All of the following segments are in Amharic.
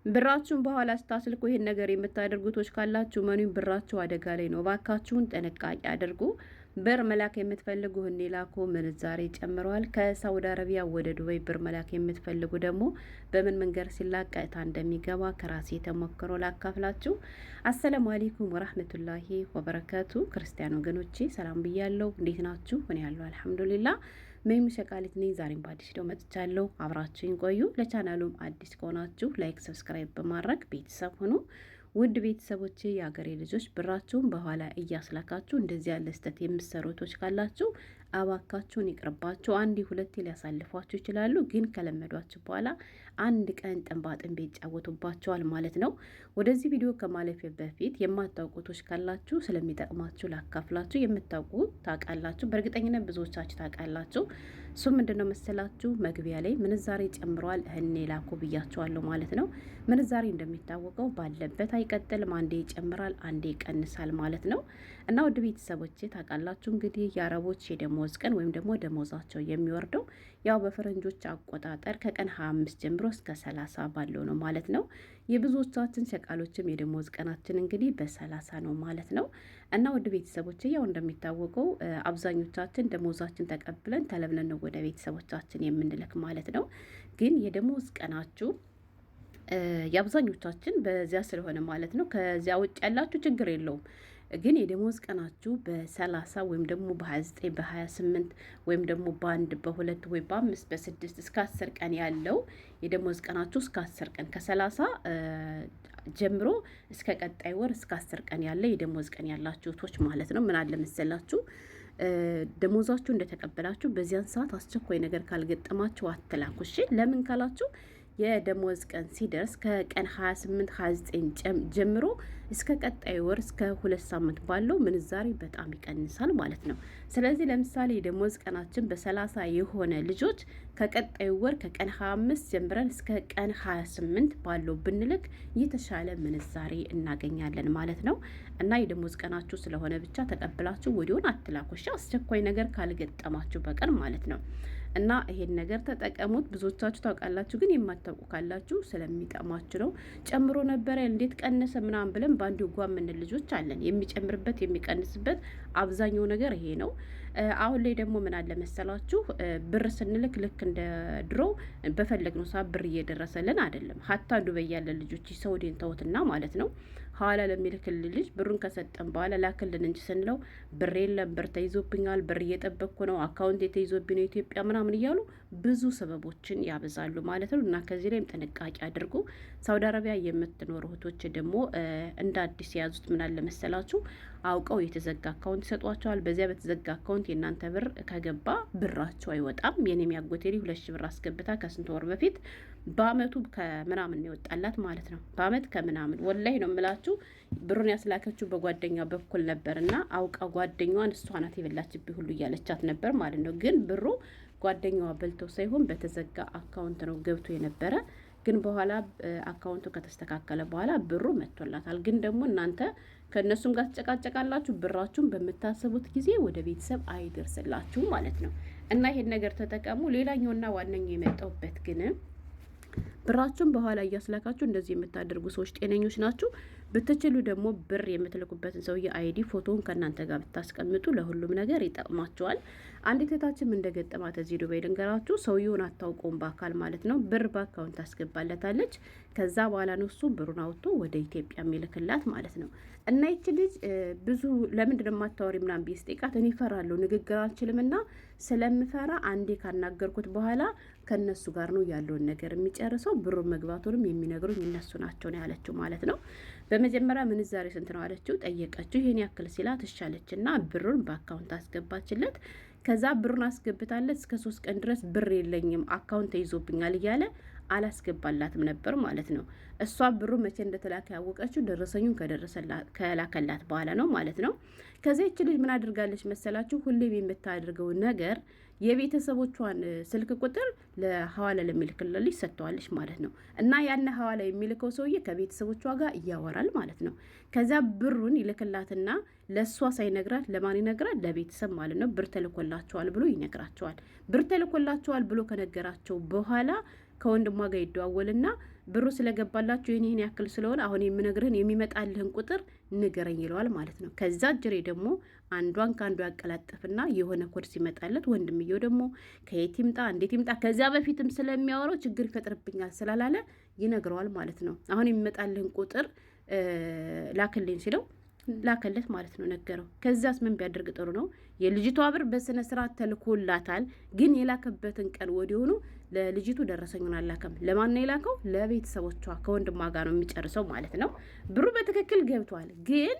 ብራችሁን በኋላ ስታስልኩ ይሄን ነገር የምታደርጉቶች ካላችሁ መኑን ብራችሁ አደጋ ላይ ነው። እባካችሁን ጥንቃቄ አድርጉ። ብር መላክ የምትፈልጉ እኔ ላኩ ምንዛሬ ጨምረዋል። ከሳውዲ አረቢያ ወደ ዱባይ ብር መላክ የምትፈልጉ ደግሞ በምን መንገድ ሲላክ ቀጥታ እንደሚገባ ከራሴ ተሞክሮ ላካፍላችሁ። አሰላሙ አለይኩም ወራህመቱላሂ ወበረካቱ። ክርስቲያን ወገኖቼ ሰላም ብያለሁ። እንዴት ናችሁ? እኔ ያለው አልሐምዱሊላህ ሜሙ ሸቃሊት ነኝ። ዛሬም በአዲስ ቪዲዮ መጥቻለሁ። አብራችሁኝ ቆዩ። ለቻናሉም አዲስ ከሆናችሁ ላይክ፣ ሰብስክራይብ በማድረግ ቤተሰብ ሁኑ። ውድ ቤተሰቦቼ የሀገሬ ልጆች ብራችሁን በኋላ እያስላካችሁ እንደዚህ ያለ ስህተት የምትሰሩቶች ካላችሁ አባካችሁን ይቅርባችሁ። አንድ ሁለቴ ሊያሳልፏችሁ ይችላሉ፣ ግን ከለመዷችሁ በኋላ አንድ ቀን ጥንባ ጥንቤ ይጫወቱባቸዋል ማለት ነው። ወደዚህ ቪዲዮ ከማለፌ በፊት የማታውቁቶች ካላችሁ ስለሚጠቅማችሁ ላካፍላችሁ። የምታውቁ ታውቃላችሁ፣ በእርግጠኝነት ብዙዎቻችሁ ታውቃላችሁ። እሱ ምንድነው መሰላችሁ? መግቢያ ላይ ምንዛሬ ጨምሯል እኔ ላኩ ብያችኋለሁ ማለት ነው። ምንዛሬ እንደሚታወቀው ባለበት አይቀጥልም፣ አንዴ ይጨምራል፣ አንዴ ይቀንሳል ማለት ነው። እና ውድ ቤተሰቦቼ ታውቃላችሁ እንግዲህ የአረቦች የደሞዝ ቀን ወይም ደግሞ ደሞዛቸው የሚወርደው ያው በፈረንጆች አቆጣጠር ከቀን 25 ጀምሮ እስከ 30 ባለው ነው ማለት ነው። የብዙዎቻችን ሸቃሎችም የደሞዝ ቀናችን እንግዲህ በ30 ነው ማለት ነው። እና ውድ ቤተሰቦቼ ያው እንደሚታወቀው አብዛኞቻችን ደሞዛችን ተቀብለን ተለብለን ነው ወደ ቤተሰቦቻችን የምንልክ ማለት ነው። ግን የደሞዝ ቀናችሁ የአብዛኞቻችን በዚያ ስለሆነ ማለት ነው። ከዚያ ውጭ ያላችሁ ችግር የለውም። ግን የደሞዝ ቀናችሁ በ30 ወይም ደግሞ በ29 በ28 ወይም ደግሞ በ1 በ2 ወይ በ5 በ6 እስከ 10 ቀን ያለው የደሞዝ ቀናችሁ እስከ 10 ቀን ከ30 ጀምሮ እስከ ቀጣይ ወር እስከ 10 ቀን ያለ የደሞዝ ቀን ያላችሁ እህቶች ማለት ነው። ምን አለ መሰላችሁ ደሞዛችሁ እንደተቀበላችሁ በዚያን ሰዓት አስቸኳይ ነገር ካልገጠማችሁ አትላኩ። እሺ ለምን ካላችሁ የደሞዝ ቀን ሲደርስ ከቀን 28 29 ጀምሮ እስከ ቀጣይ ወር እስከ 2 ሳምንት ባለው ምንዛሬ በጣም ይቀንሳል ማለት ነው። ስለዚህ ለምሳሌ የደሞዝ ቀናችን በ30 የሆነ ልጆች ከቀጣይ ወር ከቀን 25 ጀምረን እስከ ቀን 28 ባለው ብንልክ የተሻለ ምንዛሬ እናገኛለን ማለት ነው። እና የደሞዝ ቀናችሁ ስለሆነ ብቻ ተቀብላችሁ ወዲያውን አትላኩሽ፣ አስቸኳይ ነገር ካልገጠማችሁ በቀር ማለት ነው። እና ይሄን ነገር ተጠቀሙት። ብዙዎቻችሁ ታውቃላችሁ፣ ግን የማታውቁ ካላችሁ ስለሚጠማችሁ ነው። ጨምሮ ነበረ እንዴት ቀነሰ ምናምን ብለን በአንድ ጓ የምንል ልጆች አለን። የሚጨምርበት የሚቀንስበት አብዛኛው ነገር ይሄ ነው። አሁን ላይ ደግሞ ምን አለ መሰላችሁ ብር ስንልክ ልክ እንደ ድሮ በፈለግነው ሰዓት ብር እየደረሰልን አይደለም። ሀታ ዱበይ ያለ ልጆች ሰውዴን ተውትና ማለት ነው ሐዋላ ለሚልክልን ልጅ ብሩን ከሰጠን በኋላ ላክልን እንጂ ስንለው ብር የለም፣ ብር ተይዞብኛል፣ ብር እየጠበቅኩ ነው፣ አካውንት የተይዞብኝ ነው ኢትዮጵያ ምናምን እያሉ ብዙ ሰበቦችን ያበዛሉ ማለት ነው። እና ከዚህ ላይም ጥንቃቄ አድርጉ። ሳውዲ አረቢያ የምትኖሩ እህቶች ደግሞ እንደ አዲስ የያዙት ምን አለ መሰላችሁ አውቀው የተዘጋ አካውንት ይሰጧቸዋል። በዚያ በተዘጋ አካውንት የእናንተ ብር ከገባ ብራቸው አይወጣም። የኔም ያጎቴሪ 2 ሺህ ብር አስገብታ ከስንት ወር በፊት በአመቱ ከምናምን ይወጣላት ማለት ነው። በአመት ከምናምን ወላይ ነው የምላችሁ። ብሩን ያስላከችው በጓደኛ በኩል ነበር እና አውቃ ጓደኛዋን እሷ ናት የበላችብኝ ሁሉ እያለቻት ነበር ማለት ነው። ግን ብሩ ጓደኛዋ በልተው ሳይሆን በተዘጋ አካውንት ነው ገብቶ የነበረ። ግን በኋላ አካውንቱ ከተስተካከለ በኋላ ብሩ መጥቶላታል። ግን ደግሞ እናንተ ከእነሱም ጋር ትጨቃጨቃላችሁ። ብራችሁን በምታስቡት ጊዜ ወደ ቤተሰብ አይደርስላችሁ ማለት ነው። እና ይሄን ነገር ተጠቀሙ። ሌላኛውና ዋነኛው የመጣውበት ግን ብራችሁን በኋላ እያስላካችሁ እንደዚህ የምታደርጉ ሰዎች ጤነኞች ናችሁ? ብትችሉ ደግሞ ብር የምትልኩበትን ሰውዬ አይዲ ፎቶውን ከእናንተ ጋር ብታስቀምጡ ለሁሉም ነገር ይጠቅማቸዋል። አንዲት እህታችን እንደገጠማት እዚህ ዱባይ ልንገራችሁ። ሰውዬውን አታውቀውም በአካል ማለት ነው። ብር በአካውንት ታስገባለታለች። ከዛ በኋላ ነው እሱ ብሩን አውጥቶ ወደ ኢትዮጵያ የሚልክላት ማለት ነው። እና ይች ልጅ ብዙ ለምንድን ነው የማታወሪ ምናምን ብዬ ስጠይቃት እኔ እፈራለሁ፣ ንግግር አልችልም እና ስለምፈራ አንዴ ካናገርኩት በኋላ ከእነሱ ጋር ነው ያለውን ነገር የሚጨርሰው፣ ብሩን መግባቱንም የሚነግሩኝ እነሱ ናቸው ነው ያለችው ማለት ነው። በመጀመሪያ ምንዛሬ ስንት ነው አለችው፣ ጠየቀችው። ይሄን ያክል ሲላት እሻለች እና ብሩን በአካውንት አስገባችለት። ከዛ ብሩን አስገብታለት እስከ 3 ቀን ድረስ ብር የለኝም አካውንት ተይዞብኛል እያለ አላስገባላትም ነበር ማለት ነው። እሷ ብሩ መቼ እንደተላከ ያወቀችው ደረሰኙን ከላከላት በኋላ ነው ማለት ነው። ከዚያ ይች ልጅ ምን አድርጋለች መሰላችሁ? ሁሌም የምታደርገው ነገር የቤተሰቦቿን ስልክ ቁጥር ለሐዋላ ለሚልክልሽ ሰጥተዋለች ማለት ነው። እና ያን ሐዋላ የሚልከው ሰውዬ ከቤተሰቦቿ ጋር እያወራል ማለት ነው። ከዚያ ብሩን ይልክላትና ለእሷ ሳይነግራት ለማን ይነግራል? ለቤተሰብ ማለት ነው። ብር ተልኮላቸዋል ብሎ ይነግራቸዋል። ብር ተልኮላቸዋል ብሎ ከነገራቸው በኋላ ከወንድሟ ጋር ይደዋወልና ብሩ ስለገባላችሁ ይህን ያክል ስለሆነ አሁን የምነግርህን የሚመጣልህን ቁጥር ንገረኝ ይለዋል ማለት ነው። ከዛ ጅሬ ደግሞ አንዷን ከአንዱ ያቀላጠፍና የሆነ ኮድ ሲመጣለት ወንድምየው ደግሞ ከየት ይምጣ እንዴት ይምጣ ከዚያ በፊትም ስለሚያወራው ችግር ይፈጥርብኛል ስላላለ ይነግረዋል ማለት ነው። አሁን የሚመጣልህን ቁጥር ላክልኝ ሲለው ላከለት ማለት ነው፣ ነገረው። ከዚያስ ምን ቢያደርግ ጥሩ ነው? የልጅቷ ብር በስነ ስርዓት ተልኮላታል፣ ግን የላከበትን ቀን ወዲሆኑ ለልጅቱ ደረሰኙን አላከም። ለማን ነው የላከው? ለቤተሰቦቿ ከወንድሟ ጋር ነው የሚጨርሰው ማለት ነው። ብሩ በትክክል ገብቷል፣ ግን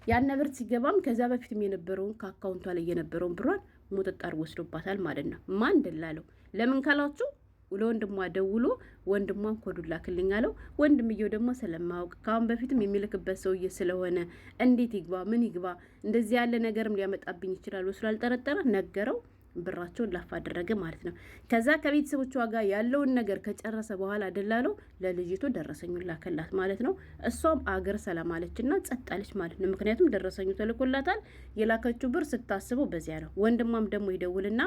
ያነ ብር ሲገባም ከዚያ በፊትም የነበረውን ከአካውንቷ ላይ የነበረውን ብሯን ሙጥጥ አድርጎ ወስዶባታል ማለት ነው። ማን እንደላለው ለምን ካላችሁ ለወንድሟ ደውሎ ወንድሟን ኮዱን ላክልኝ አለው። ወንድምየው ደግሞ ስለማያውቅ ከአሁን በፊትም የሚልክበት ሰውዬ ስለሆነ እንዴት ይግባ ምን ይግባ እንደዚህ ያለ ነገርም ሊያመጣብኝ ይችላል ስላልጠረጠረ ነገረው። ብራቸውን ላፍ አደረገ ማለት ነው። ከዛ ከቤተሰቦቿ ጋር ያለውን ነገር ከጨረሰ በኋላ ደላለው ለልጅቱ ደረሰኙን ላከላት ማለት ነው። እሷም አገር ሰላም አለችና ጸጥ አለች ማለት ነው። ምክንያቱም ደረሰኙ ተልኮላታል። የላከችው ብር ስታስበው በዚያ ነው። ወንድሟም ደግሞ ይደውልና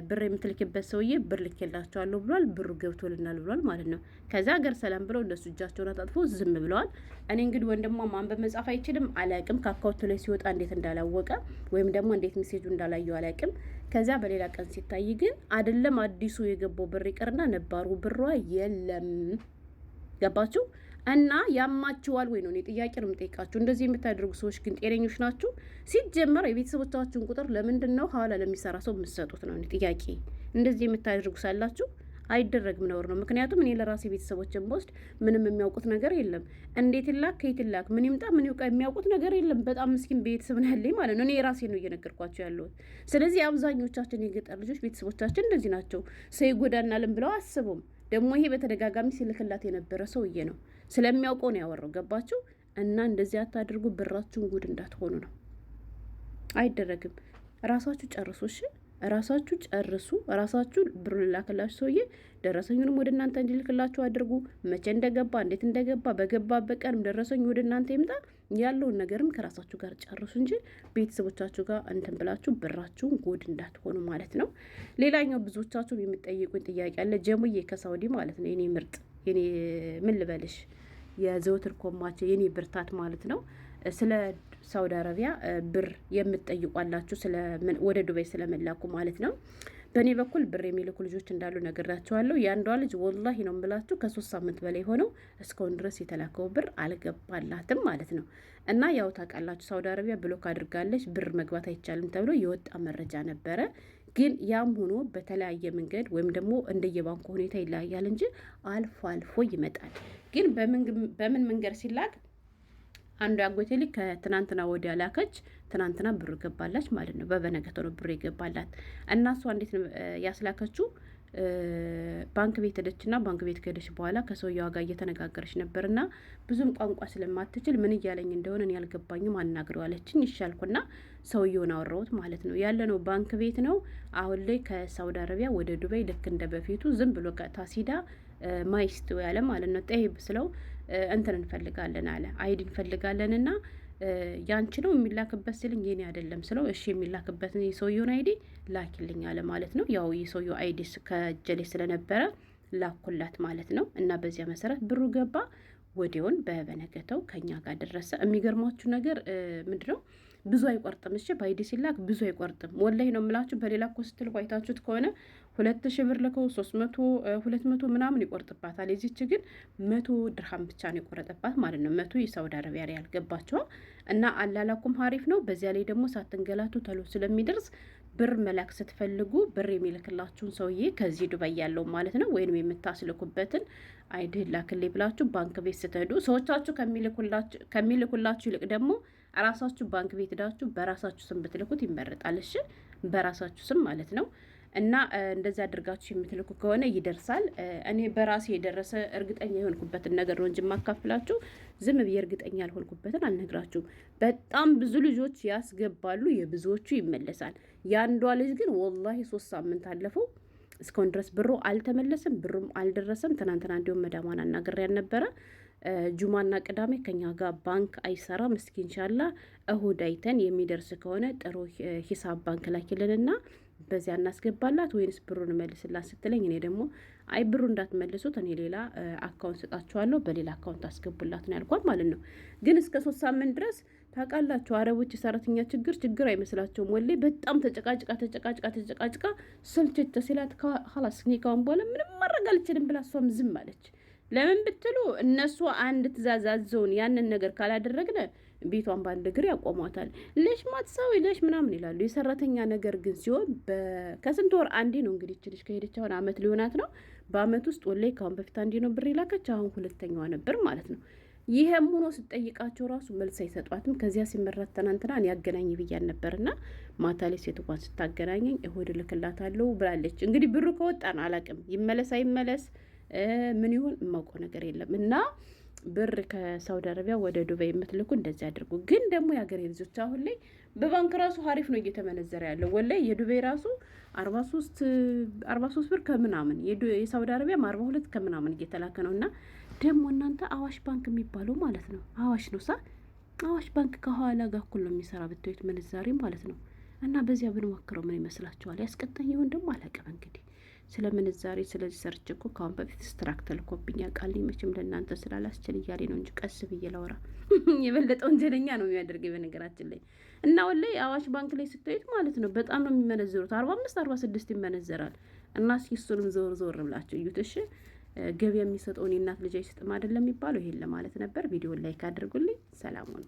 ብር የምትልክበት ሰውዬ ብር ልኬላቸዋለሁ ብሏል፣ ብሩ ገብቶልናል ብሏል ማለት ነው። ከዛ ሀገር ሰላም ብለው እነሱ እጃቸውን አጣጥፎ ዝም ብለዋል። እኔ እንግዲህ ወንድሟ ማንበብ መጻፍ አይችልም አላቅም። ከአካውንቱ ላይ ሲወጣ እንዴት እንዳላወቀ ወይም ደግሞ እንዴት ሜሴጁ እንዳላየው አላቅም። ከዛ በሌላ ቀን ሲታይ ግን አይደለም አዲሱ የገባው ብር ይቀርና ነባሩ ብሯ የለም። ገባችሁ? እና ያማችኋል ወይ ነው እኔ ጥያቄ ነው የምጠይቃችሁ። እንደዚህ የምታደርጉ ሰዎች ግን ጤነኞች ናችሁ? ሲጀመር የቤተሰቦቻችሁን ቁጥር ለምንድን ነው ኋላ ለሚሰራ ሰው የምትሰጡት ነው ጥያቄ። እንደዚህ የምታደርጉ ሳላችሁ አይደረግም፣ ነውር ነው። ምክንያቱም እኔ ለራሴ ቤተሰቦችን በወስድ ምንም የሚያውቁት ነገር የለም። እንዴት ላክ ከየት ላክ ምን ይምጣ ምን ይውቃ የሚያውቁት ነገር የለም። በጣም ምስኪን ቤተሰብ ነው ያለኝ ማለት ነው። እኔ የራሴ ነው እየነገርኳቸው ያለሁት። ስለዚህ አብዛኞቻችን የገጠር ልጆች ቤተሰቦቻችን እንደዚህ ናቸው። ሰው ይጎዳናልን ብለው አስቡም። ደግሞ ይሄ በተደጋጋሚ ሲልክላት የነበረ ሰውዬ ነው፣ ስለሚያውቀው ነው ያወራው። ገባችሁ? እና እንደዚህ አታድርጉ። ብራችሁን ጉድ እንዳትሆኑ ነው። አይደረግም። ራሳችሁ ጨርሱ እሺ። ራሳችሁ ጨርሱ። ራሳችሁ ብር ላከላችሁ ሰውዬ ደረሰኙንም ወደ እናንተ እንዲልክላችሁ አድርጉ። መቼ እንደገባ እንዴት እንደገባ በገባበት ቀንም ደረሰኙ ወደ እናንተ ይምጣ። ያለውን ነገርም ከራሳችሁ ጋር ጨርሱ እንጂ ቤተሰቦቻችሁ ጋር እንትን ብላችሁ ብራችሁን ጉድ እንዳትሆኑ ማለት ነው። ሌላኛው ብዙዎቻችሁ የሚጠይቁኝ ጥያቄ አለ። ጀሙዬ ከሳውዲ ማለት ነው የኔ ምርጥ የኔ ምን ልበልሽ የዘወትር ኮማቸው የኔ ብርታት ማለት ነው። ስለ ሳውዲ አረቢያ ብር የምትጠይቋላችሁ ወደ ዱባይ ስለመላኩ ማለት ነው። በእኔ በኩል ብር የሚልኩ ልጆች እንዳሉ ነግራቸዋለሁ። የአንዷ ልጅ ወላሂ ነው የምላችሁ ከ3 ሳምንት በላይ ሆነው እስካሁን ድረስ የተላከው ብር አልገባላትም ማለት ነው። እና ያው ታውቃላችሁ ሳውዲ አረቢያ ብሎክ አድርጋለች፣ ብር መግባት አይቻልም ተብሎ የወጣ መረጃ ነበረ። ግን ያም ሆኖ በተለያየ መንገድ ወይም ደግሞ እንደየባንኩ ሁኔታ ይለያያል እንጂ አልፎ አልፎ ይመጣል። ግን በምን መንገድ ሲላክ አንዱ ያጎቴ ልጅ ከትናንትና ወዲያ ላከች። ትናንትና ብር ገባላች ማለት ነው። በበነገተው ነው ብር የገባላት እና እሷ እንዴት ነው ያስላከችው? ባንክ ቤት ሄደችና ባንክ ቤት ከሄደች በኋላ ከሰውየዋ ጋር እየተነጋገረች ነበርና ብዙም ቋንቋ ስለማትችል ምን እያለኝ እንደሆነ እኔ ያልገባኝም አናግረው አለችኝ። ይሻልኩና ሰውየውን አወራሁት ማለት ነው። ያለነው ባንክ ቤት ነው። አሁን ላይ ከሳውዲ አረቢያ ወደ ዱባይ ልክ እንደ በፊቱ ዝም ብሎ ታሲዳ ማይስት ያለ ማለት ነው። ጠይብ ስለው እንትን እንፈልጋለን አለ። አይዲ እንፈልጋለን እና ያንቺ ነው የሚላክበት ስልኝ የኔ አይደለም ስለው እሺ የሚላክበትን የሰውየውን አይዲ ላኪልኝ አለ ማለት ነው። ያው የሰውየው አይዲ ከጀሌ ስለነበረ ላኩላት ማለት ነው። እና በዚያ መሰረት ብሩ ገባ። ወዲያውን በበነገተው ከኛ ጋር ደረሰ። የሚገርማችሁ ነገር ምንድነው ብዙ አይቆርጥም። እሺ በአይዲ ሲላክ ብዙ አይቆርጥም። ወላሂ ነው የምላችሁ። በሌላ እኮ ስትልኩ አይታችሁት ከሆነ 2000 ብር ልከው 300 200 ምናምን ይቆርጥባታል። የዚች ግን 100 ድርሃም ብቻ ነው የቆረጠባት ማለት ነው። 100 የሳውዲ አረቢያ ሪያል ገባቸዋ። እና አላላኩም ሀሪፍ ነው። በዚያ ላይ ደግሞ ሳትንገላቱ ተሎ ስለሚደርስ ብር መላክ ስትፈልጉ ብር የሚልክላችሁን ሰውዬ ከዚህ ዱባይ ያለው ማለት ነው ወይንም የምታስልኩበትን አይዲ ላክልኝ ብላችሁ ባንክ ቤት ስትሄዱ ሰዎቻችሁ ከሚልኩላችሁ ይልቅ ደግሞ ራሳችሁ ባንክ ቤት ሄዳችሁ በራሳችሁ ስም ብትልኩት ይመረጣል። እሺ በራሳችሁ ስም ማለት ነው። እና እንደዚህ አድርጋችሁ የምትልኩ ከሆነ ይደርሳል። እኔ በራሴ የደረሰ እርግጠኛ የሆንኩበትን ነገር ነው እንጂ የማካፍላችሁ ዝም ብዬ እርግጠኛ ያልሆንኩበትን አልነግራችሁም። በጣም ብዙ ልጆች ያስገባሉ፣ የብዙዎቹ ይመለሳል። የአንዷ ልጅ ግን ወላሂ 3 ሳምንት አለፈው እስካሁን ድረስ ብሩ አልተመለሰም፣ ብሩም አልደረሰም። ትናንትና እንዲሁም መዳሟን አናግሬ ያልነበረ ጁማና ቅዳሜ ከኛ ጋር ባንክ አይሰራም። እስኪ ኢንሻአላህ እሁድ አይተን የሚደርስ ከሆነ ጥሩ ሂሳብ ባንክ ላኪልንና በዚያ እናስገባላት ወይንስ ብሩን መልስላት ስትለኝ እኔ ደግሞ አይ ብሩ እንዳትመልሱት እኔ ሌላ አካውንት ሰጣችኋለሁ በሌላ አካውንት አስገቡላት ነው ያልኳት ማለት ነው። ግን እስከ 3 ሳምንት ድረስ ታውቃላችሁ አረቦች የሰራተኛ ችግር አይመስላቸውም። ወላሂ በጣም ተጨቃጭቃ ስልችት ሲላት ኸላስ እኔ ካሁን በኋላ ምንም ማድረግ አልችልም ብላ እሷም ዝም አለች። ለምን ብትሉ እነሱ አንድ ትእዛዝ አዘውን ያንን ነገር ካላደረግነ ቤቷን በአንድ እግር ያቆሟታል። ለሽ ማትሰው ለሽ ምናምን ይላሉ። የሰራተኛ ነገር ግን ሲሆን ከስንት ወር አንዴ ነው እንግዲህ ይችልሽ ከሄደች አሁን አመት ሊሆናት ነው። በአመት ውስጥ ወላሂ ካሁን በፊት አንዴ ነው ብር ይላከች፣ አሁን ሁለተኛዋ ነበር ማለት ነው። ይሄም ሆኖ ስጠይቃቸው ራሱ መልስ አይሰጧትም። ከዚያ ሲመራት ትናንትና እኔ ያገናኝ ብያን ነበርና ማታ ላይ ሴትኳን ስታገናኘኝ እሁድ እልክላታለሁ ብላለች። እንግዲህ ብሩ ከወጣ ነው አላቅም፣ ይመለስ አይመለስ ምን ይሁን የማውቀው ነገር የለም። እና ብር ከሳውዲ አረቢያ ወደ ዱባይ የምትልኩ እንደዚህ አድርጉ። ግን ደግሞ የሀገሬ ልጆች አሁን ላይ በባንክ ራሱ ሀሪፍ ነው እየተመነዘረ ያለው። ወላይ የዱባይ ራሱ 43 ብር ከምናምን የሳውዲ አረቢያም 42 ከምናምን እየተላከ ነው። እና ደግሞ እናንተ አዋሽ ባንክ የሚባለው ማለት ነው አዋሽ ነው አዋሽ ባንክ ከኋላ ጋር እኩል ነው የሚሰራ ብታዩት ምንዛሬ ማለት ነው። እና በዚያ ብንሞክረው ምን ይመስላችኋል? ያስቀጣኝ ይሆን ደግሞ አላውቅም እንግዲህ ስለ ምንዛሬ ስለዚህ ሰርች እኮ ከአሁን በፊት ስትራክ ተልኮብኛ ቃል መቼም ለእናንተ ስላላስችል እያሌ ነው እንጂ ቀስ ብዬ ላወራ የበለጠ ወንጀለኛ ነው የሚያደርገኝ በነገራችን ላይ። እና ወላሂ አዋሽ ባንክ ላይ ስታዩት ማለት ነው በጣም ነው የሚመነዝሩት 45-46 ይመነዘራል። እና እሱንም ዞር ብላችሁ እዩት እሺ። ገቢ የሚሰጠውን የእናት ልጅ አይሰጥም አይደለም የሚባለው ይሄን ለማለት ነበር። ቪዲዮን ላይክ አድርጉልኝ። ሰላም ነው።